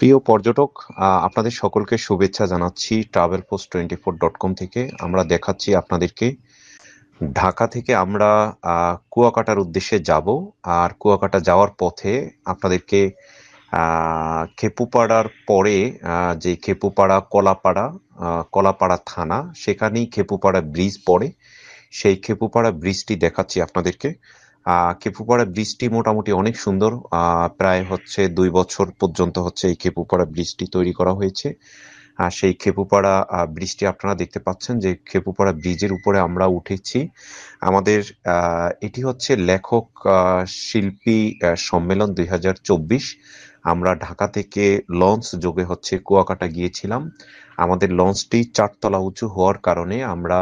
প্রিয় পর্যটক, আপনাদের সকলকে শুভেচ্ছা জানাচ্ছি travelpost24.com থেকে। আমরা দেখাচ্ছি আপনাদেরকে ঢাকা থেকে আমরা কুয়াকাটার উদ্দেশ্যে যাব। আর কুয়াকাটা যাওয়ার পথে আপনাদেরকে খেপুপাড়ার পরে যে খেপুপাড়া কলাপাড়া, কলাপাড়া থানা, সেখানেই খেপুপাড়া ব্রিজ পড়ে। সেই খেপুপাড়া ব্রিজটি দেখাচ্ছি আপনাদেরকে। খেপুপাড়া ব্রিজটি মোটামুটি অনেক সুন্দর। প্রায় হচ্ছে 2 বছর পর্যন্ত হচ্ছে এই খেপুপাড়া ব্রিজটি তৈরি করা হয়েছে। আর সেই খেপুপাড়া ব্রিজটি আপনারা দেখতে পাচ্ছেন, যে খেপুপাড়া ব্রিজের উপরে আমরা উঠেছি। আমাদের এটি হচ্ছে লেখক শিল্পী সম্মেলন 2024। আমরা ঢাকা থেকে লঞ্চ যোগে হচ্ছে কুয়াকাটা গিয়েছিলাম। আমাদের লঞ্চটি 4 তলা উঁচু হওয়ার কারণে আমরা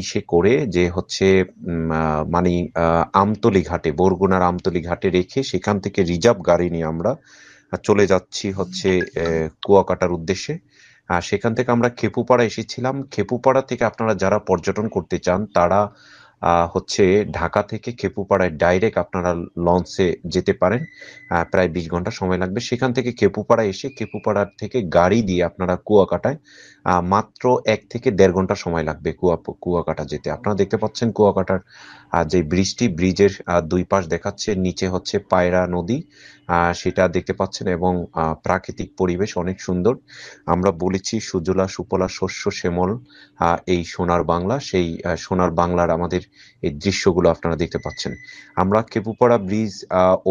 ইসে করে যে হচ্ছে মানে আমতলী ঘাটে, বরগুনার আমতলী ঘাটে রেখে সেখান থেকে রিজার্ভ গাড়ি নিয়ে আমরা চলে যাচ্ছি হচ্ছে কুয়াকাটার উদ্দেশ্যে। সেখান থেকে আমরা খেপুপাড়া এসেছিলাম। খেপুপাড়া থেকে আপনারা যারা পর্যটন করতে চান তারা হচ্ছে ঢাকা থেকে খেপুপাড়ায় ডাইরেক্ট আপনারা লঞ্চে যেতে পারেন। প্রায় 20 ঘন্টা সময় লাগবে। সেখান থেকে খেপুপাড়া এসে খেপুপাড়ার থেকে গাড়ি দিয়ে আপনারা কুয়াকাটায় মাত্র 1 থেকে 1.5 ঘন্টা সময় লাগবে কুয়াকাটা যেতে। আপনারা দেখতে পাচ্ছেন কুয়াকাটার যে ব্রিজটি, ব্রিজের দুই পাশ দেখাচ্ছে, নিচে হচ্ছে পায়রা নদী, সেটা দেখতে পাচ্ছেন, এবং প্রাকৃতিক পরিবেশ অনেক সুন্দর। আমরা বলেছি সুজলা সুফলা শস্য শ্যামল এই সোনার বাংলা, সেই সোনার বাংলার আমাদের এই দৃশ্যগুলো আপনারা দেখতে পাচ্ছেন। আমরা খেপুপাড়া ব্রিজ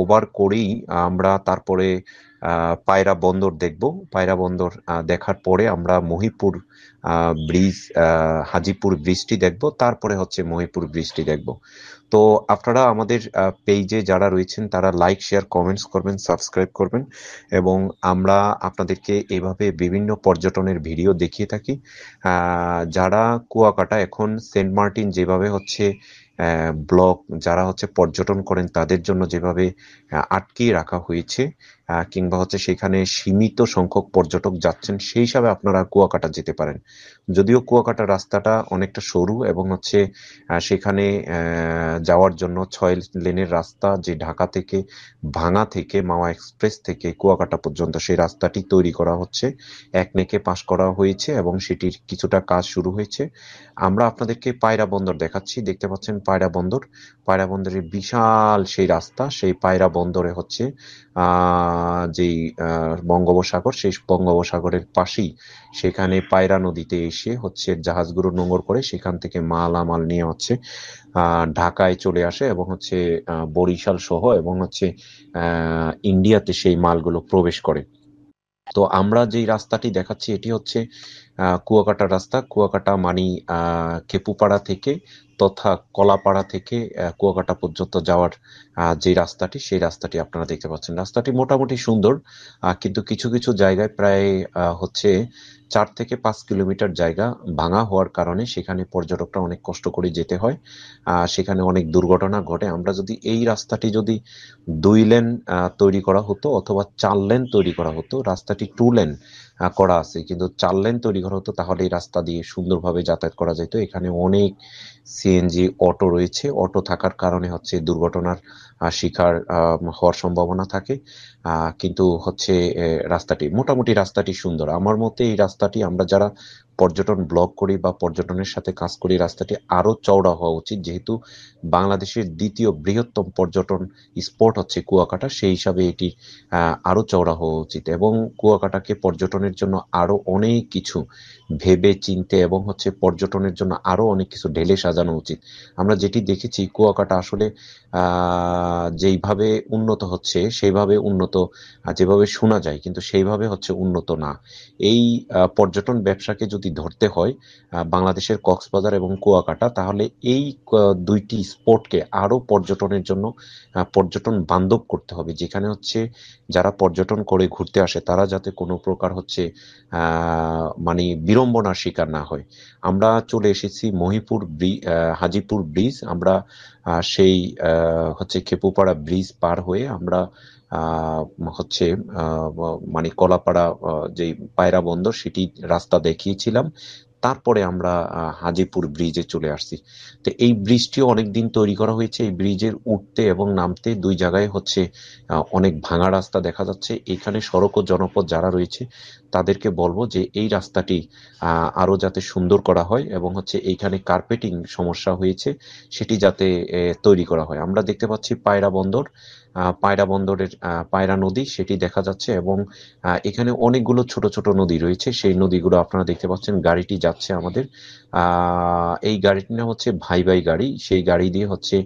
ওভার করেই আমরা তারপরে পায়রা বন্দর দেখব। পায়রা বন্দর দেখার পরে আমরা মহিপুর ব্রিজ, হাজিপুর ব্রিজটি দেখব, তারপরে হচ্ছে মহিপুর ব্রিজটি দেখব। তো আপনারা আমাদের পেজে যারা রয়েছেন তারা লাইক, শেয়ার, কমেন্টস করবেন, সাবস্ক্রাইব করবেন, এবং আমরা আপনাদেরকে এভাবে বিভিন্ন পর্যটনের ভিডিও দেখিয়ে থাকি। যারা কুয়াকাটা এখন সেন্ট মার্টিন যেভাবে হচ্ছে ব্লক, যারা হচ্ছে পর্যটন করেন তাদের জন্য যেভাবে আটকিয়ে রাখা হয়েছে, কিংবা হচ্ছে সেখানে সীমিত সংখ্যক পর্যটক যাচ্ছেন, সেই হিসাবে আপনারা কুয়াকাটা যেতে পারেন। যদিও কুয়াকাটা রাস্তাটা অনেকটা সরু, এবং হচ্ছে সেখানে যাওয়ার জন্য 6 লেনের রাস্তা, যে ঢাকা থেকে ভাঙা থেকে মাওয়া এক্সপ্রেস থেকে কুয়াকাটা পর্যন্ত সেই রাস্তাটি তৈরি করা হচ্ছে, একনেকে পাশ করা হয়েছে এবং সেটির কিছুটা কাজ শুরু হয়েছে। আমরা আপনাদেরকে পায়রা বন্দর দেখাচ্ছি, দেখতে পাচ্ছেন পায়রা বন্দর। পায়রা বন্দরের বিশাল সেই রাস্তা, সেই পায়রা বন্দরে হচ্ছে যেই বঙ্গোপসাগর, সেই বঙ্গোপসাগরের পাশেই সেখানে পায়রা নদীতে এসে হচ্ছে জাহাজগুলো নোঙর করে সেখান থেকে মালামাল নিয়ে হচ্ছে ঢাকায় চলে আসে, এবং হচ্ছে বরিশাল সহ, এবং হচ্ছে ইন্ডিয়াতে সেই মালগুলো প্রবেশ করে। তো আমরা যেই রাস্তাটি দেখাচ্ছি এটি হচ্ছে কুয়াকাটা রাস্তা। কুয়াকাটা মানি খেপুপাড়া থেকে তথা কলাপাড়া থেকে কুয়াকাটা পর্যন্ত যাওয়ার যে রাস্তাটি, সেই রাস্তাটি আপনারা দেখতে পাচ্ছেন। রাস্তাটি মোটামুটি সুন্দর, কিন্তু কিছু কিছু জায়গায় প্রায় হচ্ছে 4 থেকে 5 কিলোমিটার জায়গা ভাঙা হওয়ার কারণে সেখানে পর্যটকরা অনেক কষ্ট করে যেতে হয়। সেখানে অনেক দুর্ঘটনা ঘটে। আমরা যদি এই রাস্তাটি যদি 2 লেন তৈরি করা হতো, অথবা 4 লেন তৈরি করা হতো, রাস্তাটি 2 লেন করা আছে কিন্তু 4 লেন তৈরি করা হতো, তাহলে এই রাস্তা দিয়ে সুন্দরভাবে যাতায়াত করা যেত। এখানে অনেক সিএনজি অটো রয়েছে। অটো থাকার কারণে হচ্ছে দুর্ঘটনার শিকার হওয়ার সম্ভাবনা থাকে। কিন্তু হচ্ছে মোটামুটি রাস্তাটি সুন্দর। আমার মতে এই রাস্তাটি, আমরা যারা পর্যটন ব্লগ করি বা পর্যটনের সাথে কাজ করি, রাস্তাটি আরো চওড়া হওয়া উচিত, যেহেতু বাংলাদেশের দ্বিতীয় বৃহত্তম পর্যটন স্পট হচ্ছে কুয়াকাটা, সেই হিসাবে এটি আরো চওড়া হওয়া উচিত, এবং কুয়াকাটাকে পর্যটনের জন্য আরো অনেক কিছু ভেবে চিনতে, এবং হচ্ছে পর্যটনের জন্য আরো অনেক কিছু ঢেলে সাজানো উচিত। আমরা যেটি দেখেছি কুয়াকাটা আসলে যেইভাবে উন্নত হচ্ছে সেইভাবে উন্নত, যেভাবে শোনা যায় কিন্তু সেইভাবে হচ্ছে উন্নত না। এই পর্যটন ব্যবসাকে যদি ধরতে হয় বাংলাদেশের কক্সবাজার এবং কুয়াকাটা, তাহলে এই দুইটি স্পটকে আরো পর্যটনের জন্য পর্যটন বান্ধব করতে হবে, যেখানে হচ্ছে যারা পর্যটন করে ঘুরতে আসে তারা যাতে কোনো প্রকার হচ্ছে মানে বিড়ম্বনার শিকার না হয়। আমরা চলে এসেছি হাজিপুর ব্রিজ। আমরা সেই হচ্ছে খেপুপাড়া ব্রিজ পার হয়ে আমরা হচ্ছে মানে কলাপাড়া যেই পায়রা বন্দর সেটি রাস্তা দেখিয়েছিলাম। তারপরে আমরা হাজীপুর ব্রিজে চলে আসছি। তো এই ব্রিজটিও অনেকদিন তৈরি করা হয়েছে। এই ব্রিজের উঠতে এবং নামতে দুই জায়গায় হচ্ছে অনেক ভাঙা রাস্তা দেখা যাচ্ছে। এখানে সড়ক ও জনপথ যারা রয়েছে তাদেরকে বলবো যে এই রাস্তাটি আরো যাতে সুন্দর করা হয় এবং হচ্ছে এইখানে কার্পেটিং সমস্যা হয়েছে সেটি যাতে তৈরি করা হয়। আমরা দেখতে পাচ্ছি পায়রা বন্দর, পায়রা বন্দরের পায়রা নদী সেটি দেখা যাচ্ছে এবং এখানে অনেকগুলো ছোট ছোট নদী রয়েছে। সেই নদীগুলো আপনারা দেখতে পাচ্ছেন। গাড়িটি যাচ্ছে আমাদের, এই গাড়িটির নাম হচ্ছে ভাই ভাই গাড়ি। সেই গাড়ি দিয়ে হচ্ছে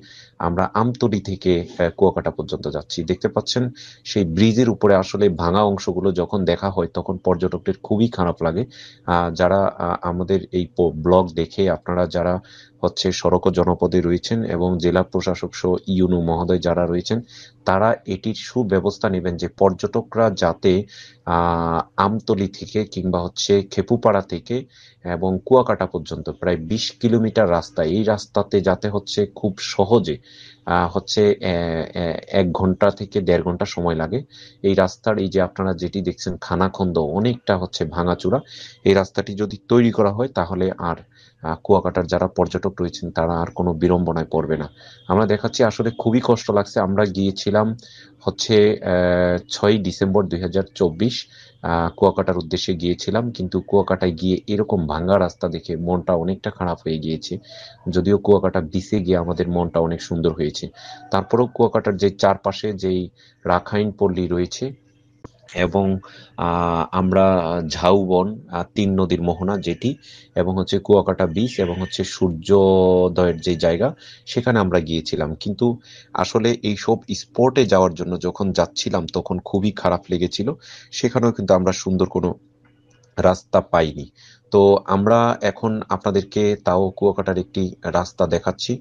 আমরা আমতলী থেকে কুয়াকাটা পর্যন্ত যাচ্ছি। দেখতে পাচ্ছেন সেই ব্রিজের উপরে আসলে ভাঙা অংশগুলো যখন দেখা হয় তখন পর্যটকদের খুবই খারাপ লাগে। যারা আমাদের এই ব্লগ দেখে আপনারা যারা হচ্ছে সড়ক ও জনপদে রয়েছেন এবং জেলা প্রশাসক সহ ইউনু মহোদয় যারা রয়েছেন তারা এটির সুব্যবস্থা নেবেন যে পর্যটকরা যাতে আমতলী থেকে কিংবা হচ্ছে খেপুপাড়া থেকে এবং কুয়াকাটা পর্যন্ত প্রায় 20 কিলোমিটার রাস্তা, এই রাস্তাতে যাতে হচ্ছে খুব সহজে হচ্ছে 1 ঘন্টা থেকে 1.5 ঘন্টা সময় লাগে। এই রাস্তার এই যে আপনারা যেটি দেখছেন খানাখন্দ অনেকটা হচ্ছে ভাঙাচোরা। এই রাস্তাটি যদি তৈরি করা হয় তাহলে আর কুয়াকাটার যারা পর্যটক রয়েছেন তারা আর কোনো বিড়ম্বনায় পড়বে না। আমরা দেখাচ্ছি আসলে খুবই কষ্ট লাগছে। আমরা গিয়েছিলাম হচ্ছে 6ই ডিসেম্বর 2024 কুয়াকাটার উদ্দেশ্যে গিয়েছিলাম, কিন্তু কুয়াকাটায় গিয়ে এরকম ভাঙ্গা রাস্তা দেখে মনটা অনেকটা খারাপ হয়ে গিয়েছে। যদিও কুয়াকাটা বিচে গিয়ে আমাদের মনটা অনেক সুন্দর হয়েছে। তারপরেও কুয়াকাটার যে চারপাশে যেই রাখাইন পল্লী রয়েছে এবং আমরা ঝাউবন, 3 নদীর মোহনা যেটি, এবং হচ্ছে কুয়াকাটা বিচ এবং হচ্ছে সূর্যোদয়ের যে জায়গা সেখানে আমরা গিয়েছিলাম। কিন্তু আসলে এইসব স্পটে যাওয়ার জন্য যখন যাচ্ছিলাম তখন খুবই খারাপ লেগেছিল। সেখানেও কিন্তু আমরা সুন্দর কোনো রাস্তা পাইনি। তো আমরা এখন আপনাদেরকে তাও কুয়াকাটার একটি রাস্তা দেখাচ্ছি।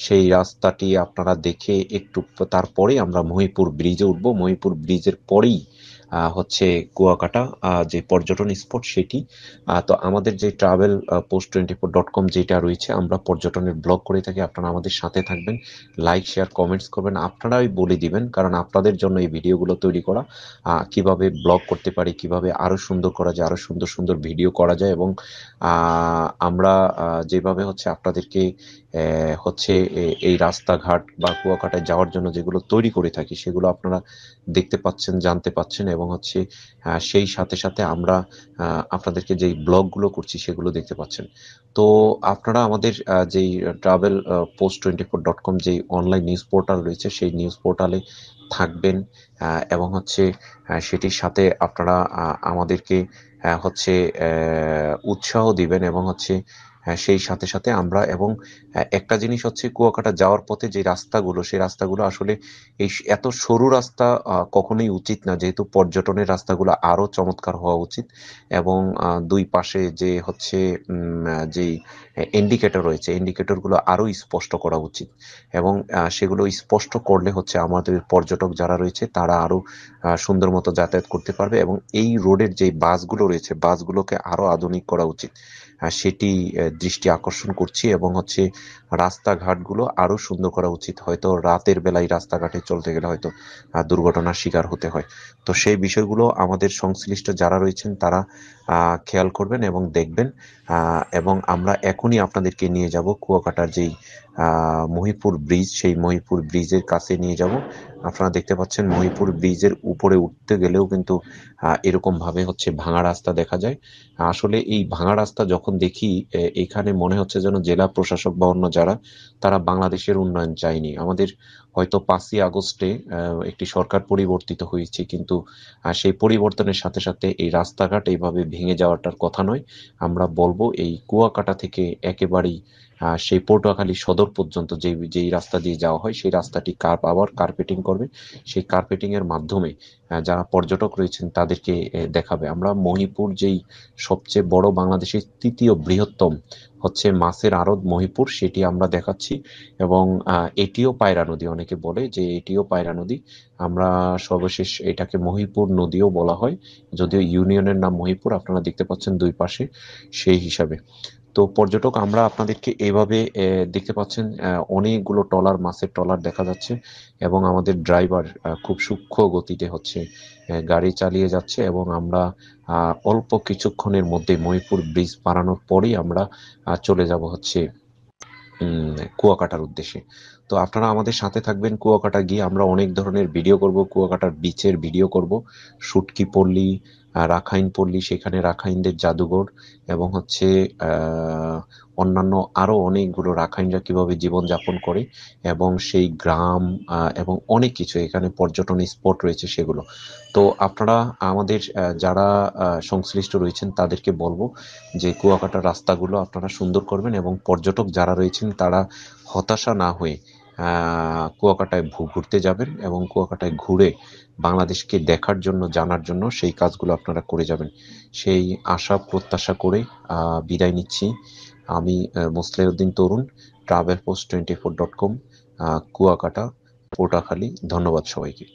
সেই রাস্তাটি আপনারা দেখে একটু তারপরে আমরা মহিপুর ব্রিজে উঠবো। মহিপুর ব্রিজের পরেই হচ্ছে কুয়াকাটা যে পর্যটন স্পট সেটি। তো আমাদের যে ট্রাভেল post24.com যেটা রয়েছে আমরা পর্যটনের ব্লগ করে থাকি। আপনারা আমাদের সাথে থাকবেন, লাইক শেয়ার কমেন্টস করবেন, আপনারাই বলে দিবেন কারণ আপনাদের জন্য এই ভিডিওগুলো তৈরি করা। কিভাবে ব্লগ করতে পারি, কিভাবে আরো সুন্দর করা যায়, আরো সুন্দর সুন্দর ভিডিও করা যায় এবং আমরা যেভাবে হচ্ছে আপনাদেরকে হচ্ছে এই রাস্তাঘাট বা কুয়াকাটায় যাওয়ার জন্য যেগুলো তৈরি করে থাকি সেগুলো আপনারা দেখতে পাচ্ছেন, জানতে পাচ্ছেন এবং হচ্ছে সেই সাথে সাথে আমরা আপনাদেরকে যেই ব্লগগুলো করছি সেগুলো দেখতে পাচ্ছেন। তো আপনারা আমাদের যেই ট্রাভেল post24.com যেই অনলাইন নিউজ পোর্টাল রয়েছে সেই নিউজ পোর্টালে থাকবেন এবং হচ্ছে সেটির সাথে আপনারা আমাদেরকে হচ্ছে উৎসাহ দিবেন এবং হচ্ছে সেই সাথে সাথে আমরা এবং একটা জিনিস হচ্ছে কুয়াকাটা যাওয়ার পথে যে রাস্তাগুলো সেই রাস্তাগুলো আসলে এই এত সরু রাস্তা কখনোই উচিত না, যেহেতু পর্যটনের রাস্তাগুলো আরো চমৎকার হওয়া উচিত এবং দুই পাশে যে হচ্ছে যেই ইন্ডিকেটর রয়েছে ইন্ডিকেটরগুলো আরো স্পষ্ট করা উচিত এবং সেগুলো স্পষ্ট করলে হচ্ছে আমাদের পর্যটক যারা রয়েছে তারা আরো সুন্দর মতো যাতায়াত করতে পারবে এবং এই রোডের যে বাসগুলো রয়েছে বাসগুলোকে আরো আধুনিক করা উচিত। সেটি দৃষ্টি আকর্ষণ করছি এবং হচ্ছে রাস্তাঘাটগুলো আরো সুন্দর করা উচিত। হয়তো রাতের বেলায় রাস্তাঘাটে চলতে গেলে হয়তো দুর্ঘটনার শিকার হতে হয়। তো সেই বিষয়গুলো আমাদের সংশ্লিষ্ট যারা রয়েছেন তারা খেয়াল করবেন এবং দেখবেন এবং আমরা এখনই আপনাদেরকে নিয়ে যাব কুয়াকাটার যেই মহিপুর ব্রিজ সেই মহিপুর ব্রিজের কাছে নিয়ে যাব। আপনারা দেখতে পাচ্ছেন মহিপুর ব্রিজের উপরে উঠতে গেলেও কিন্তু এরকম ভাবে হচ্ছে ভাঙা রাস্তা দেখা যায়। আসলে এই ভাঙা রাস্তা যখন দেখি এখানে মনে হচ্ছে যেন জেলা প্রশাসক বা অন্য যারা তারা বাংলাদেশের উন্নয়ন চায়নি। আমাদের হয়তো 5ই আগস্টে একটি সরকার পরিবর্তিত হয়েছে, কিন্তু সেই পরিবর্তনের সাথে সাথে এই রাস্তাঘাট এইভাবে ভেঙে যাওয়াটার কথা নয়। আমরা বলবো এই কুয়াকাটা থেকে একেবারেই সেই পটুয়াখালী সদর পর্যন্ত যেই রাস্তা দিয়ে যাওয়া হয় সেই রাস্তাটি আবার কার্পেটিং করবে। সেই কার্পেটিং এর মাধ্যমে যারা পর্যটক রয়েছেন তাদেরকে দেখাবে। আমরা মহিপুর যেই সবচেয়ে বড় বাংলাদেশের 3য় বৃহত্তম হচ্ছে মাছের আড়ত মহিপুর সেটি আমরা দেখাচ্ছি এবং এটিও পায়রা নদী, অনেকে বলে যে এটিও পায়রা নদী। আমরা সর্বশেষ এটাকে মহিপুর নদীও বলা হয়, যদিও ইউনিয়নের নাম মহিপুর। আপনারা দেখতে পাচ্ছেন দুই পাশে সেই হিসাবে। তো পর্যটক আমরা আপনাদেরকে এইভাবে দেখতে পাচ্ছেন অনেকগুলো ট্রলার, মাছের ট্রলার দেখা যাচ্ছে এবং আমাদের ড্রাইভার খুব সূক্ষ্ম গতিতে হচ্ছে গাড়ি চালিয়ে যাচ্ছে এবং আমরা অল্প কিছুক্ষণের মধ্যে মহিপুর ব্রিজ পারানোর পরেই আমরা চলে যাব হচ্ছে কুয়াকাটার উদ্দেশ্যে। তো আপনারা আমাদের সাথে থাকবেন। কুয়াকাটা গিয়ে আমরা অনেক ধরনের ভিডিও করব, কুয়াকাটার বিচের ভিডিও করব, শুটকি পল্লী, রাখাইন পল্লী, সেখানে রাখাইনদের জাদুঘর এবং হচ্ছে অন্যান্য আরো অনেকগুলো রাখাইনরা কিভাবে জীবনযাপন করে এবং সেই গ্রাম এবং অনেক কিছু এখানে পর্যটন স্পট রয়েছে সেগুলো। তো আপনারা আমাদের যারা সংশ্লিষ্ট রয়েছেন তাদেরকে বলবো যে কুয়াকাটার রাস্তাগুলো আপনারা সুন্দর করবেন এবং পর্যটক যারা রয়েছেন তারা হতাশা না হয়ে কুয়াকাটায় ঘুরতে যাবেন এবং কুয়াকাটায় ঘুরে বাংলাদেশকে দেখার জন্য, জানার জন্য সেই কাজগুলো আপনারা করে যাবেন। সেই আশা প্রত্যাশা করে বিদায় নিচ্ছি। আমি মোসলেউদ্দিন তরুণ, travelpost24.com, কুয়াকাটা, পটুয়াখালী। ধন্যবাদ সবাইকে।